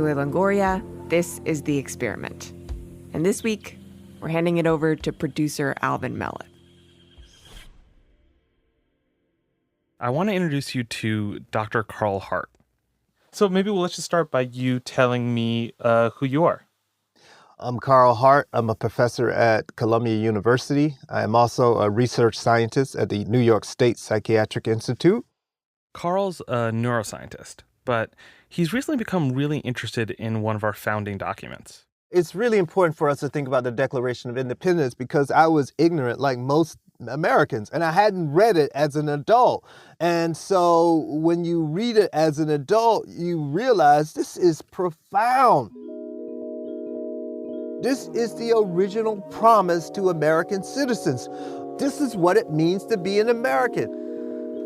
Julia Longoria. This is The Experiment. And this week, we're handing it over to producer Alvin Mellett. I want to introduce you to Dr. Carl Hart. So maybe let's just start by you telling me who you are. I'm Carl Hart. I'm a professor at Columbia University. I am also a research scientist at the New York State Psychiatric Institute. Carl's a neuroscientist, but he's recently become really interested in one of our founding documents. It's really important for us to think about the Declaration of Independence because I was ignorant like most Americans, and I hadn't read it as an adult. And so when you read it as an adult, you realize this is profound. This is the original promise to American citizens. This is what it means to be an American.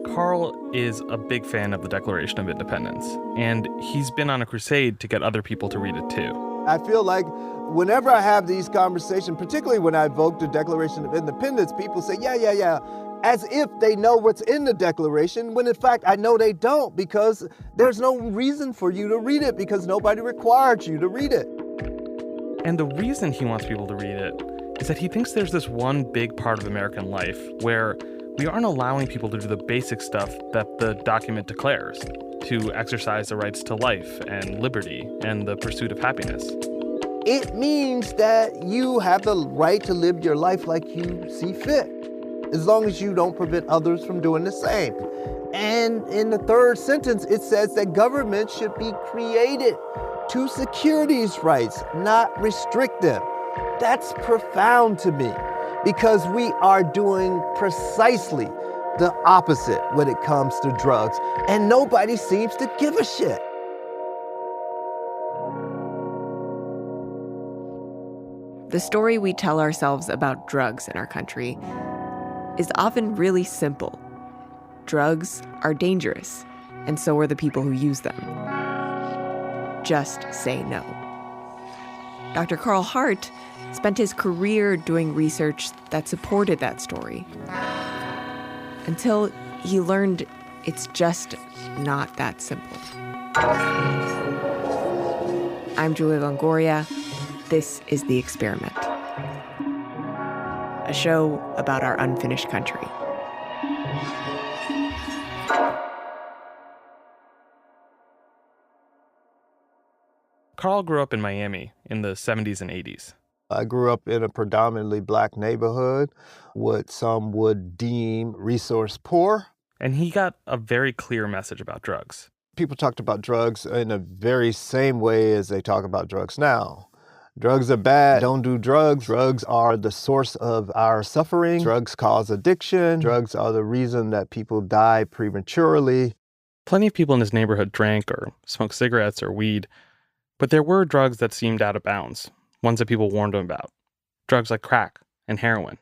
Carl is a big fan of the Declaration of Independence, and he's been on a crusade to get other people to read it too. I feel like whenever I have these conversations, particularly when I evoke the Declaration of Independence, people say, yeah, as if they know what's in the Declaration, when in fact I know they don't, because there's no reason for you to read it because nobody required you to read it. And the reason he wants people to read it is that he thinks there's this one big part of American life where we aren't allowing people to do the basic stuff that the document declares, to exercise the rights to life and liberty and the pursuit of happiness. It means that you have the right to live your life like you see fit, as long as you don't prevent others from doing the same. And in the third sentence, it says that government should be created to secure these rights, not restrict them. That's profound to me because we are doing precisely the opposite when it comes to drugs, and nobody seems to give a shit. The story we tell ourselves about drugs in our country is often really simple. Drugs are dangerous, and so are the people who use them. Just say no. Dr. Carl Hart spent his career doing research that supported that story until he learned it's just not that simple. I'm Julia Longoria. This is The Experiment, a show about our unfinished country. Carl grew up in Miami in the 70s and 80s. I grew up in a predominantly black neighborhood, what some would deem resource poor. And he got a very clear message about drugs. People talked about drugs in the very same way as they talk about drugs now. Drugs are bad, don't do drugs. Drugs are the source of our suffering. Drugs cause addiction. Drugs are the reason that people die prematurely. Plenty of people in his neighborhood drank or smoked cigarettes or weed, but there were drugs that seemed out of bounds, ones that people warned him about. Drugs like crack and heroin.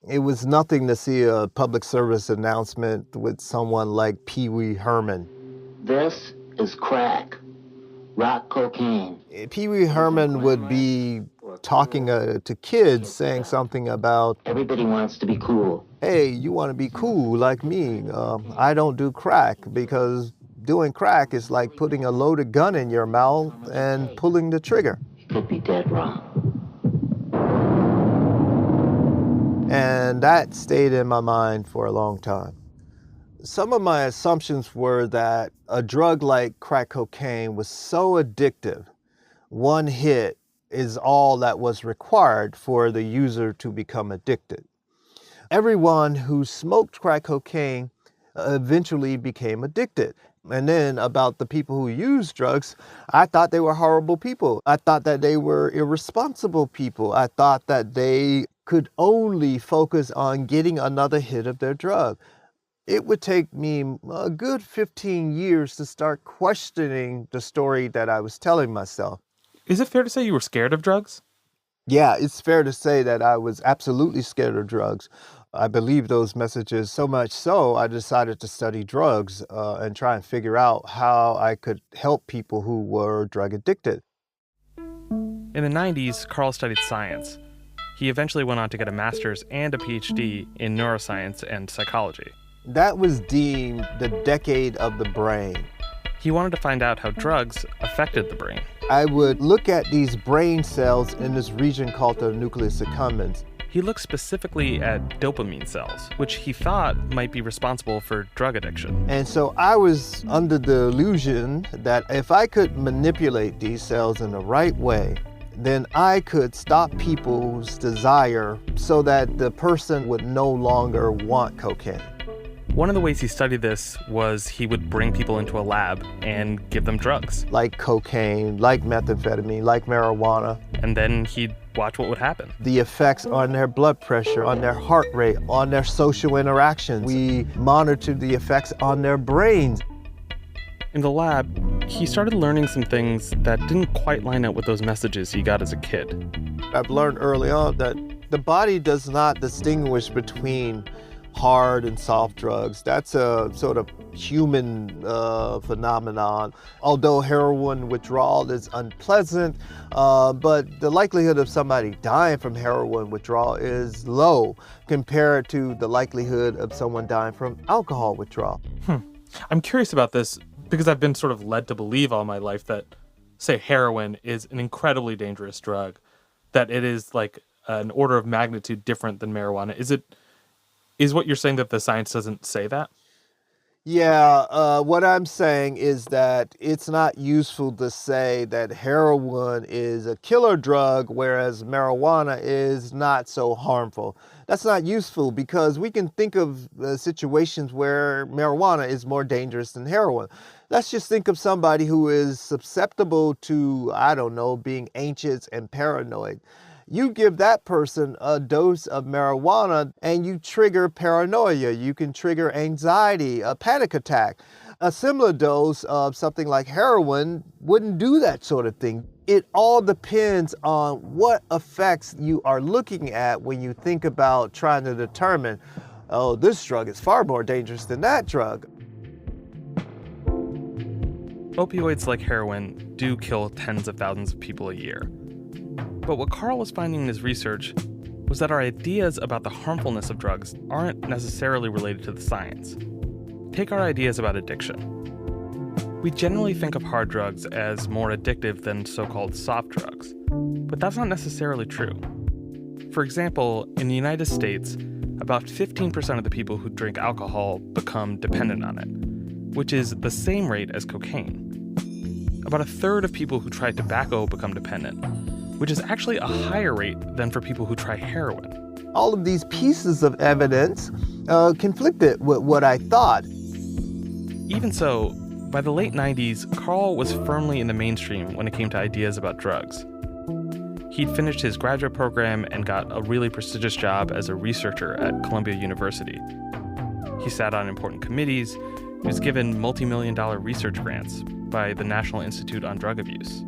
It was nothing to see a public service announcement with someone like Pee Wee Herman. This is crack, rock cocaine. Pee Wee Herman would be talking to kids, saying something about, everybody wants to be cool. Hey, you want to be cool like me. I don't do crack because doing crack is like putting a loaded gun in your mouth and pulling the trigger. You could be dead wrong. And that stayed in my mind for a long time. Some of my assumptions were that a drug like crack cocaine was so addictive, one hit is all that was required for the user to become addicted. Everyone who smoked crack cocaine eventually became addicted. And then about the people who use drugs, I thought they were horrible people. I thought that they were irresponsible people. I thought that they could only focus on getting another hit of their drug. It would take me a good 15 years to start questioning the story that I was telling myself. Is it fair to say you were scared of drugs? Yeah, it's fair to say that I was absolutely scared of drugs. I believed those messages so much so I decided to study drugs and try and figure out how I could help people who were drug addicted. In the 90s, Carl studied science. He eventually went on to get a master's and a PhD in neuroscience and psychology. That was deemed the decade of the brain. He wanted to find out how drugs affected the brain. I would look at these brain cells in this region called the nucleus accumbens. He looked specifically at dopamine cells, which he thought might be responsible for drug addiction. And so I was under the illusion that if I could manipulate these cells in the right way, then I could stop people's desire so that the person would no longer want cocaine. One of the ways he studied this was he would bring people into a lab and give them drugs. Like cocaine, like methamphetamine, like marijuana. And then he'd watch what would happen. The effects on their blood pressure, on their heart rate, on their social interactions. We monitored the effects on their brains. In the lab, he started learning some things that didn't quite line up with those messages he got as a kid. I've learned early on that the body does not distinguish between hard and soft drugs. That's a sort of human phenomenon. Although heroin withdrawal is unpleasant, but the likelihood of somebody dying from heroin withdrawal is low compared to the likelihood of someone dying from alcohol withdrawal. I'm curious about this because I've been sort of led to believe all my life that, say, heroin is an incredibly dangerous drug, that it is like an order of magnitude different than marijuana. Is what you're saying that the science doesn't say that? Yeah, what I'm saying is that it's not useful to say that heroin is a killer drug, whereas marijuana is not so harmful. That's not useful because we can think of situations where marijuana is more dangerous than heroin. Let's just think of somebody who is susceptible to, I don't know, being anxious and paranoid. You give that person a dose of marijuana and you trigger paranoia. You can trigger anxiety, a panic attack. A similar dose of something like heroin wouldn't do that sort of thing. It all depends on what effects you are looking at when you think about trying to determine, oh, this drug is far more dangerous than that drug. Opioids like heroin do kill tens of thousands of people a year. But what Carl was finding in his research was that our ideas about the harmfulness of drugs aren't necessarily related to the science. Take our ideas about addiction. We generally think of hard drugs as more addictive than so-called soft drugs, but that's not necessarily true. For example, in the United States, about 15% of the people who drink alcohol become dependent on it, which is the same rate as cocaine. About a third of people who try tobacco become dependent, which is actually a higher rate than for people who try heroin. All of these pieces of evidence conflicted with what I thought. Even so, by the late 90s, Carl was firmly in the mainstream when it came to ideas about drugs. He'd finished his graduate program and got a really prestigious job as a researcher at Columbia University. He sat on important committees. He was given multi-million-dollar research grants by the National Institute on Drug Abuse.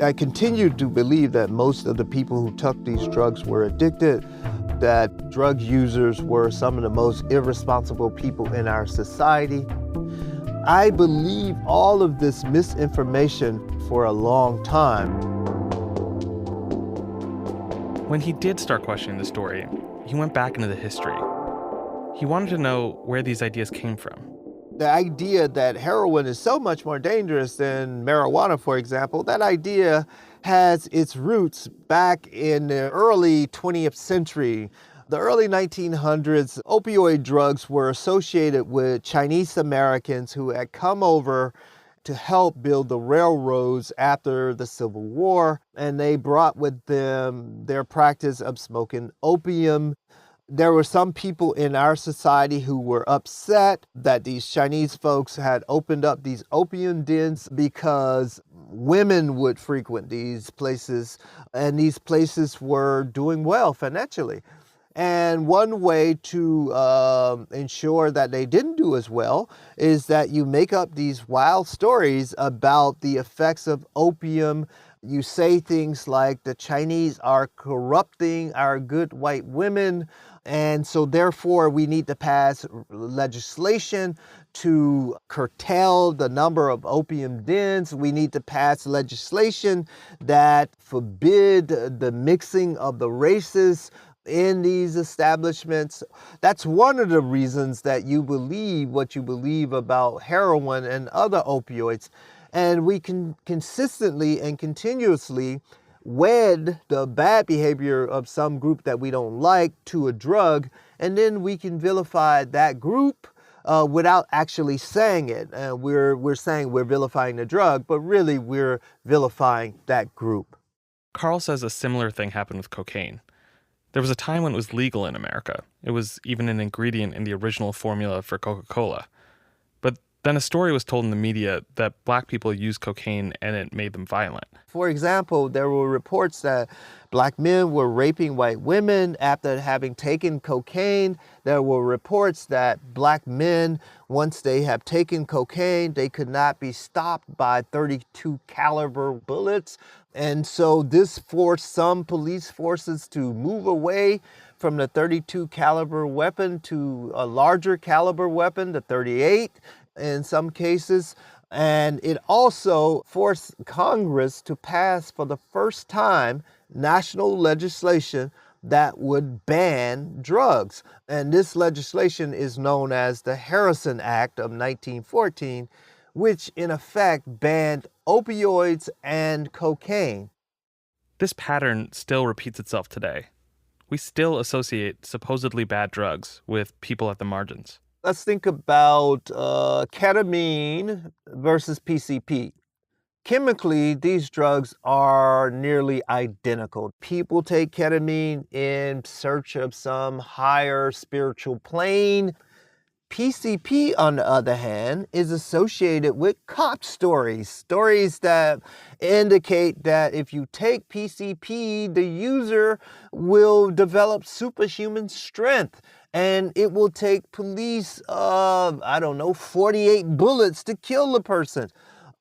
I continued to believe that most of the people who took these drugs were addicted, that drug users were some of the most irresponsible people in our society. I believed all of this misinformation for a long time. When he did start questioning the story, he went back into the history. He wanted to know where these ideas came from. The idea that heroin is so much more dangerous than marijuana, for example, that idea has its roots back in the early 20th century. The early 1900s, opioid drugs were associated with Chinese Americans who had come over to help build the railroads after the Civil War, and they brought with them their practice of smoking opium. There were some people in our society who were upset that these Chinese folks had opened up these opium dens because women would frequent these places, and these places were doing well financially. And one way to ensure that they didn't do as well is that you make up these wild stories about the effects of opium. You say things like the Chinese are corrupting our good white women, and so therefore we need to pass legislation to curtail the number of opium dens. We need to pass legislation that forbid the mixing of the races. in these establishments. That's one of the reasons that you believe what you believe about heroin and other opioids. And we can consistently and continuously wed the bad behavior of some group that we don't like to a drug, and then we can vilify that group without actually saying it. We're saying we're vilifying the drug, but really we're vilifying that group. Carl says a similar thing happened with cocaine. There was a time when it was legal in America. It was even an ingredient in the original formula for Coca-Cola. But then a story was told in the media that black people used cocaine and it made them violent. For example, there were reports that black men were raping white women after having taken cocaine. There were reports that black men, once they have taken cocaine, they could not be stopped by 32 caliber bullets. And so this forced some police forces to move away from the 32 caliber weapon to a larger caliber weapon, the 38 in some cases. And it also forced Congress to pass for the first time national legislation that would ban drugs. And this legislation is known as the Harrison Act of 1914, which in effect banned opioids and cocaine. This pattern still repeats itself today. We still associate supposedly bad drugs with people at the margins. Let's think about ketamine versus PCP. Chemically, these drugs are nearly identical. People take ketamine in search of some higher spiritual plane. PCP, on the other hand, is associated with cop stories that indicate that if you take PCP, the user will develop superhuman strength and it will take police, 48 bullets to kill the person.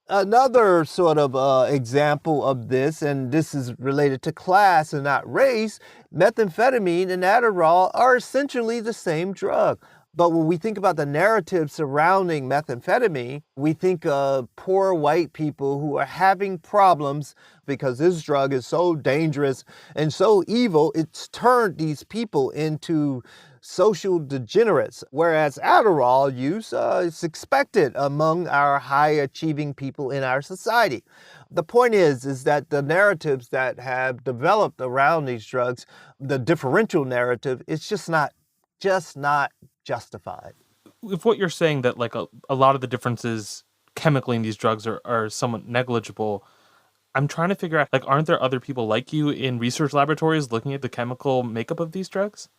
Another sort of example of this, and this is related to class and not race, methamphetamine and Adderall are essentially the same drug. But when we think about the narrative surrounding methamphetamine, we think of poor white people who are having problems because this drug is so dangerous and so evil, it's turned these people into social degenerates, whereas Adderall use is expected among our high-achieving people in our society. The point is that the narratives that have developed around these drugs, the differential narrative, it's just not justified. If what you're saying that like a lot of the differences chemically in these drugs are somewhat negligible, I'm trying to figure out, like, aren't there other people like you in research laboratories looking at the chemical makeup of these drugs?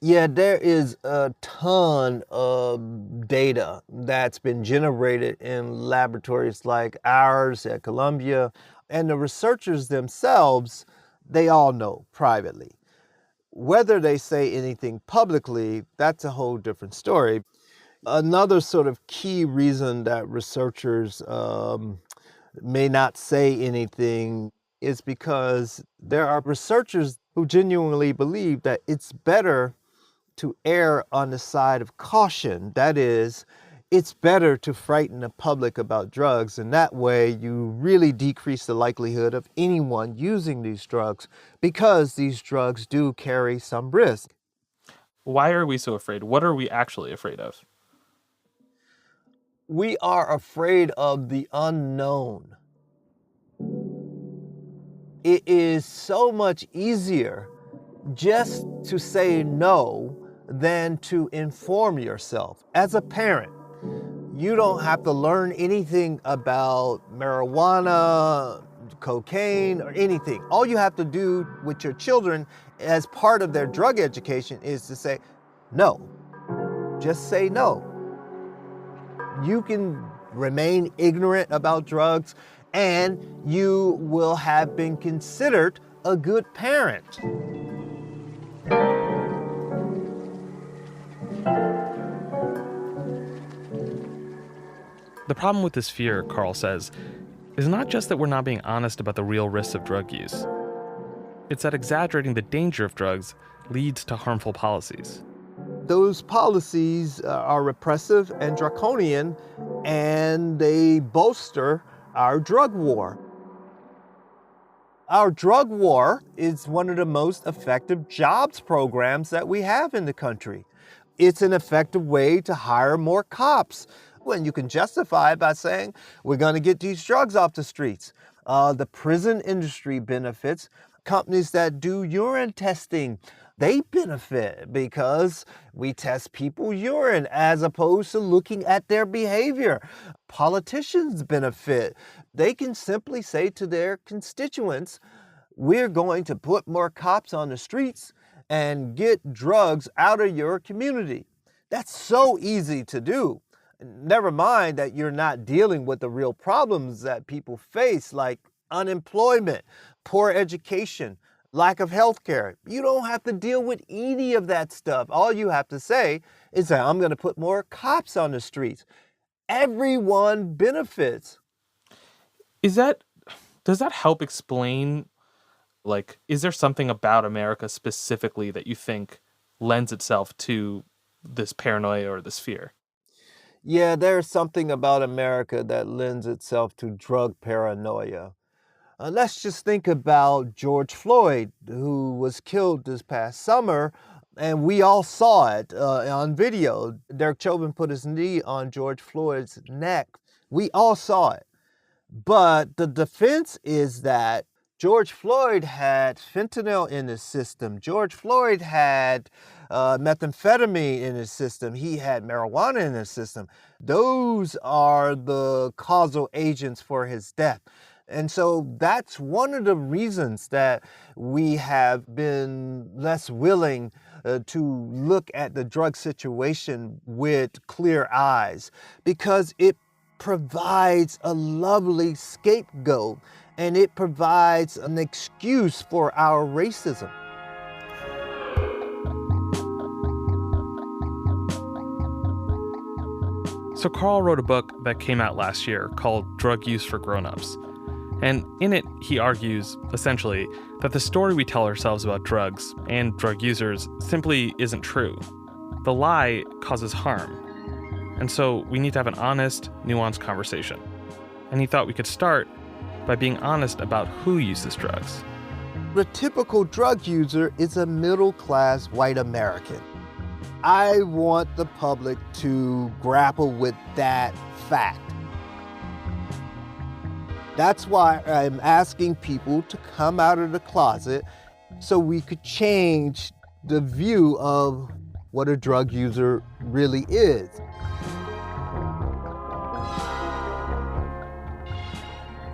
Yeah, there is a ton of data that's been generated in laboratories like ours at Columbia, and the researchers themselves, they all know privately. Whether they say anything publicly, that's a whole different story. Another sort of key reason that researchers may not say anything is because there are researchers who genuinely believe that it's better to err on the side of caution. That is, it's better to frighten the public about drugs, and that way you really decrease the likelihood of anyone using these drugs because these drugs do carry some risk. Why are we so afraid? What are we actually afraid of? We are afraid of the unknown. It is so much easier just to say no than to inform yourself. As a parent, you don't have to learn anything about marijuana, cocaine, or anything. All you have to do with your children as part of their drug education is to say no. Just say no. You can remain ignorant about drugs and you will have been considered a good parent. The problem with this fear, Carl says, is not just that we're not being honest about the real risks of drug use. It's that exaggerating the danger of drugs leads to harmful policies. Those policies are repressive and draconian, and they bolster our drug war. Our drug war is one of the most effective jobs programs that we have in the country. It's an effective way to hire more cops when you can justify it by saying, we're going to get these drugs off the streets. The prison industry benefits. Companies that do urine testing, they benefit because we test people's urine as opposed to looking at their behavior. Politicians benefit. They can simply say to their constituents, we're going to put more cops on the streets and get drugs out of your community. That's so easy to do. Never mind that you're not dealing with the real problems that people face, like unemployment, poor education, lack of health care. You don't have to deal with any of that stuff. All you have to say is that I'm going to put more cops on the streets. Everyone benefits. Does that help explain, like, is there something about America specifically that you think lends itself to this paranoia or this fear? Yeah, there's something about America that lends itself to drug paranoia. Let's just think about George Floyd, who was killed this past summer, and we all saw it on video. Derek Chauvin put his knee on George Floyd's neck. We all saw it. But the defense is that George Floyd had fentanyl in his system. George Floyd had methamphetamine in his system. He had marijuana in his system. Those are the causal agents for his death. And so that's one of the reasons that we have been less willing to look at the drug situation with clear eyes, because it provides a lovely scapegoat and it provides an excuse for our racism. So Carl wrote a book that came out last year called Drug Use for Grown-Ups. And in it, he argues, essentially, that the story we tell ourselves about drugs and drug users simply isn't true. The lie causes harm. And so we need to have an honest, nuanced conversation. And he thought we could start by being honest about who uses drugs. The typical drug user is a middle-class white American. I want the public to grapple with that fact. That's why I'm asking people to come out of the closet so we could change the view of what a drug user really is.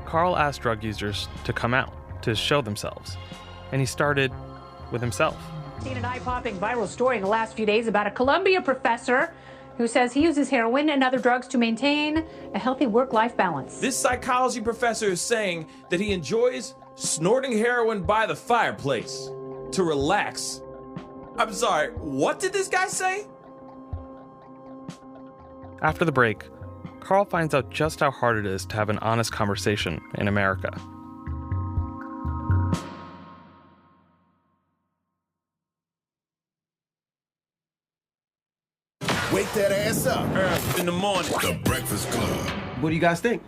Carl asked drug users to come out, to show themselves. And he started with himself. Seen an eye-popping viral story in the last few days about a Columbia professor who says he uses heroin and other drugs to maintain a healthy work-life balance. This psychology professor is saying that he enjoys snorting heroin by the fireplace to relax. I'm sorry, what did this guy say? After the break, Carl finds out just how hard it is to have an honest conversation in America. Wake that ass up. Early in the morning. The Breakfast Club. What do you guys think?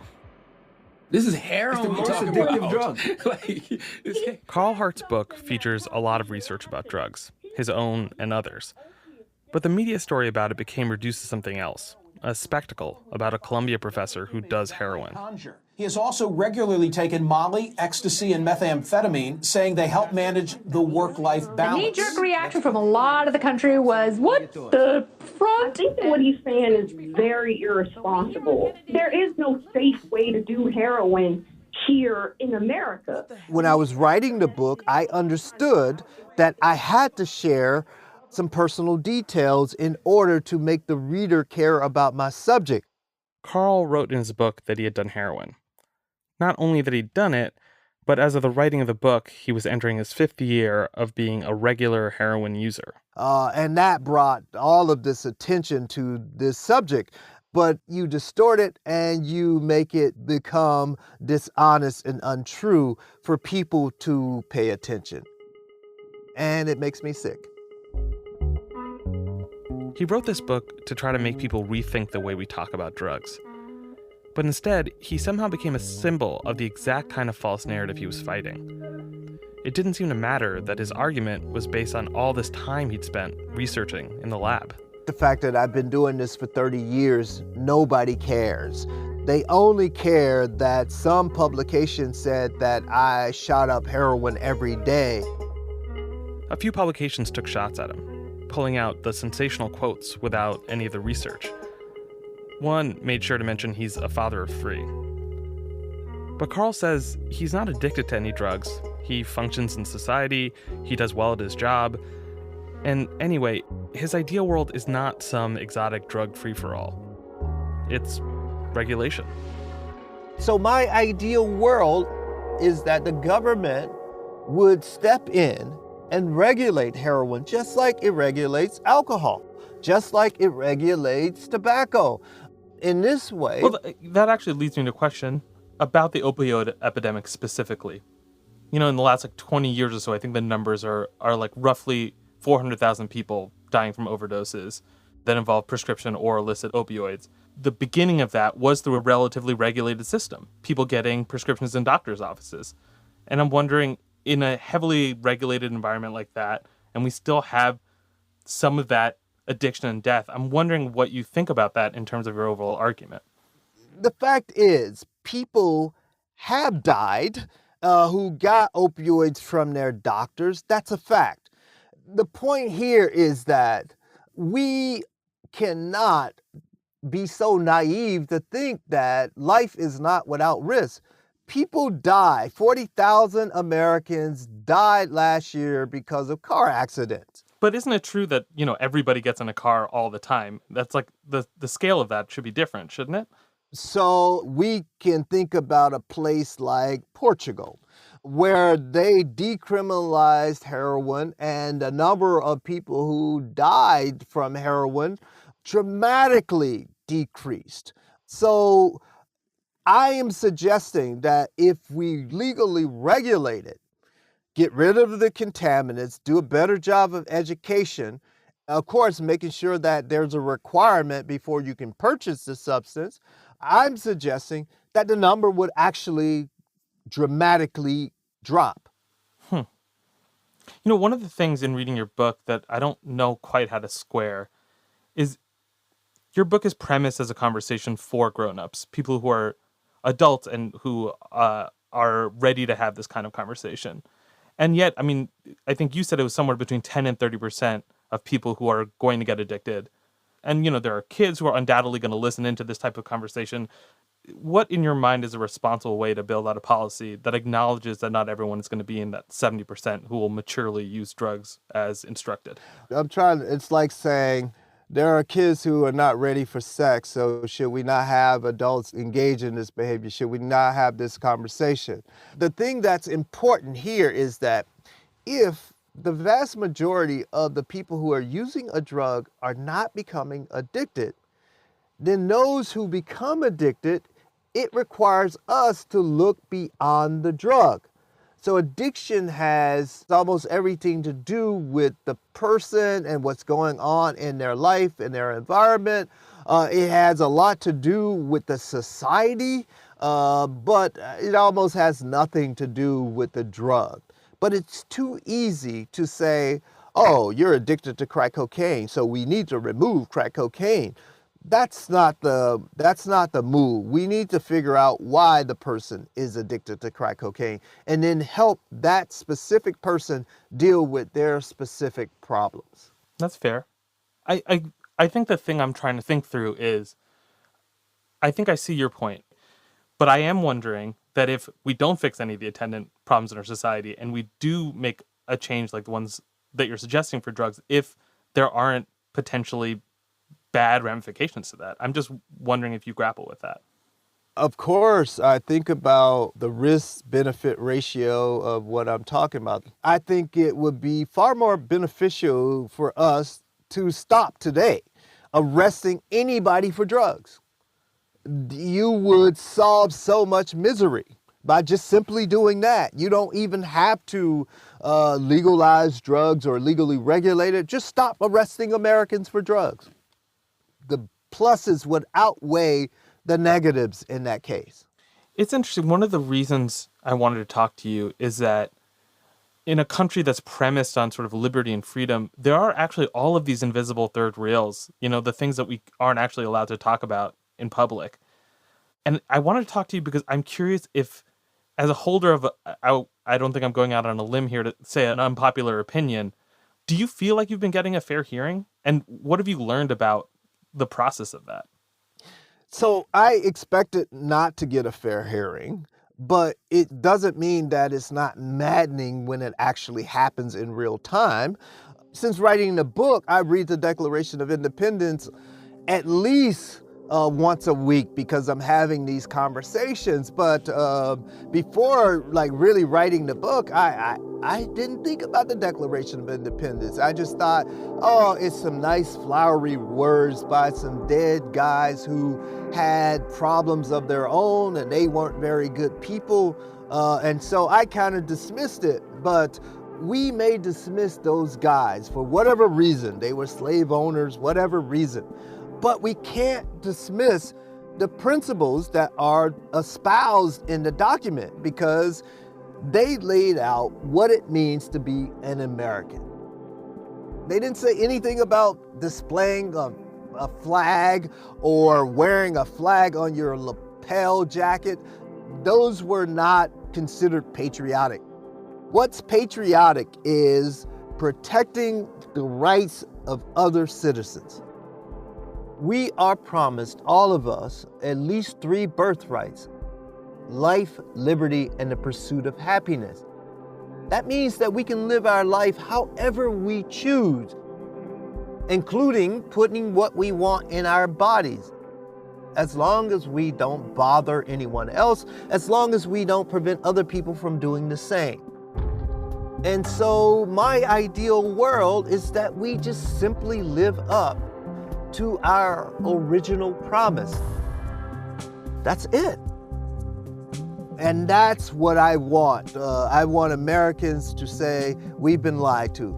This is heroin we're talking about. Drug. Carl Hart's book features a lot of research about drugs, his own and others. But the media story about it became reduced to something else, a spectacle about a Columbia professor who does heroin. He has also regularly taken Molly, ecstasy, and methamphetamine, saying they help manage the work-life balance. The knee-jerk reaction from a lot of the country was, what the front? I think that what he's saying is very irresponsible. There is no safe way to do heroin here in America. When I was writing the book, I understood that I had to share some personal details in order to make the reader care about my subject. Carl wrote in his book that he had done heroin. Not only that he'd done it, but as of the writing of the book, he was entering his 5th year of being a regular heroin user. And that brought all of this attention to this subject. But you distort it and you make it become dishonest and untrue for people to pay attention. And it makes me sick. He wrote this book to try to make people rethink the way we talk about drugs. But instead, he somehow became a symbol of the exact kind of false narrative he was fighting. it didn't seem to matter that his argument was based on all this time he'd spent researching in the lab. The fact that I've been doing this for 30 years, nobody cares. They only care that some publication said that I shot up heroin every day. A few publications took shots at him, pulling out the sensational quotes without any of the research. One made sure to mention he's a father of 3. But Carl says he's not addicted to any drugs. He functions in society, he does well at his job, and anyway, his ideal world is not some exotic drug free-for-all. It's regulation. So my ideal world is that the government would step in and regulate heroin just like it regulates alcohol, just like it regulates tobacco. In this way... Well, that actually leads me to a question about the opioid epidemic specifically. You know, in the last 20 years or so, I think the numbers are like roughly 400,000 people dying from overdoses that involve prescription or illicit opioids. The beginning of that was through a relatively regulated system, people getting prescriptions in doctors' offices. And I'm wondering, in a heavily regulated environment like that, and we still have some of that addiction and death, I'm wondering what you think about that in terms of your overall argument. The fact is, people have died who got opioids from their doctors. That's a fact. The point here is that we cannot be so naive to think that life is not without risk. People die. 40,000 Americans died last year because of car accidents. But isn't it true that, everybody gets in a car all the time? That's like the scale of that should be different, shouldn't it? So we can think about a place like Portugal, where they decriminalized heroin and the number of people who died from heroin dramatically decreased. So I am suggesting that if we legally regulate it, get rid of the contaminants, do a better job of education, of course, making sure that there's a requirement before you can purchase the substance, I'm suggesting that the number would actually dramatically drop. One of the things in reading your book that I don't know quite how to square is your book is premised as a conversation for grown-ups, people who are adults and who are ready to have this kind of conversation. And yet, I think you said it was somewhere between 10 and 30% of people who are going to get addicted. And, there are kids who are undoubtedly going to listen into this type of conversation. What, in your mind, is a responsible way to build out a policy that acknowledges that not everyone is going to be in that 70% who will maturely use drugs as instructed? It's like saying there are kids who are not ready for sex, so should we not have adults engage in this behavior? Should we not have this conversation? The thing that's important here is that if the vast majority of the people who are using a drug are not becoming addicted, then those who become addicted, it requires us to look beyond the drug. So addiction has almost everything to do with the person and what's going on in their life, in their environment. It has a lot to do with the society, but it almost has nothing to do with the drug. But it's too easy to say, oh, you're addicted to crack cocaine, so we need to remove crack cocaine. That's not the move. We need to figure out why the person is addicted to crack cocaine and then help that specific person deal with their specific problems. That's fair. I think the thing I'm trying to think through is, I think I see your point, but I am wondering that if we don't fix any of the attendant problems in our society and we do make a change like the ones that you're suggesting for drugs, if there aren't potentially bad ramifications to that. I'm just wondering if you grapple with that. Of course, I think about the risk-benefit ratio of what I'm talking about. I think it would be far more beneficial for us to stop today arresting anybody for drugs. You would solve so much misery by just simply doing that. You don't even have to legalize drugs or legally regulate it. Just stop arresting Americans for drugs. The pluses would outweigh the negatives in that case. It's interesting. One of the reasons I wanted to talk to you is that in a country that's premised on sort of liberty and freedom, there are actually all of these invisible third rails, the things that we aren't actually allowed to talk about in public. And I wanted to talk to you because I'm curious if, as a holder of, I don't think I'm going out on a limb here to say an unpopular opinion, do you feel like you've been getting a fair hearing? And what have you learned about the process of that? So I expected not to get a fair hearing, but it doesn't mean that it's not maddening when it actually happens in real time. Since writing the book, I read the Declaration of Independence at least once a week because I'm having these conversations. But before really writing the book, I didn't think about the Declaration of Independence. I just thought, oh, it's some nice flowery words by some dead guys who had problems of their own and they weren't very good people. And so I kind of dismissed it. But we may dismiss those guys for whatever reason. They were slave owners, whatever reason. But we can't dismiss the principles that are espoused in the document because they laid out what it means to be an American. They didn't say anything about displaying a flag or wearing a flag on your lapel jacket. Those were not considered patriotic. What's patriotic is protecting the rights of other citizens. We are promised, all of us, at least 3 birthrights: life, liberty, and the pursuit of happiness. That means that we can live our life however we choose, including putting what we want in our bodies, as long as we don't bother anyone else, as long as we don't prevent other people from doing the same. And so my ideal world is that we just simply live up to our original promise. That's it. And that's what I want. I want Americans to say, we've been lied to.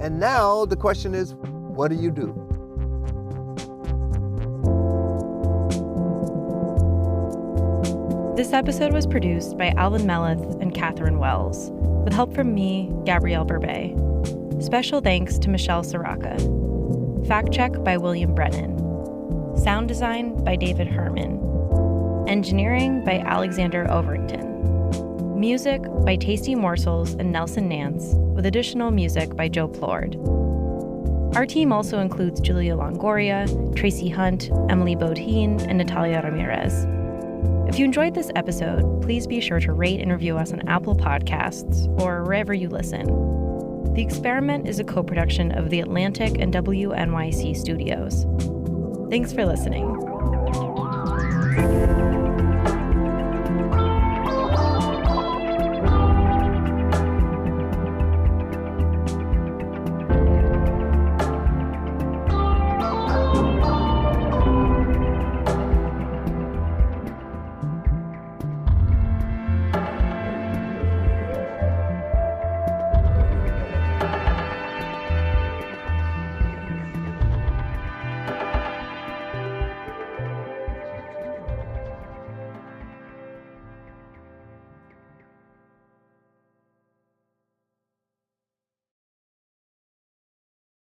And now the question is, what do you do? This episode was produced by Alvin Melleth and Catherine Wells, with help from me, Gabrielle Burbet. Special thanks to Michelle Soraka. Fact check by William Brennan. Sound design by David Herman. Engineering by Alexander Overington. Music by Tasty Morsels and Nelson Nance, with additional music by Joe Plord. Our team also includes Julia Longoria, Tracy Hunt, Emily Bodine, and Natalia Ramirez. If you enjoyed this episode, please be sure to rate and review us on Apple Podcasts or wherever you listen. The Experiment is a co-production of The Atlantic and WNYC Studios. Thanks for listening.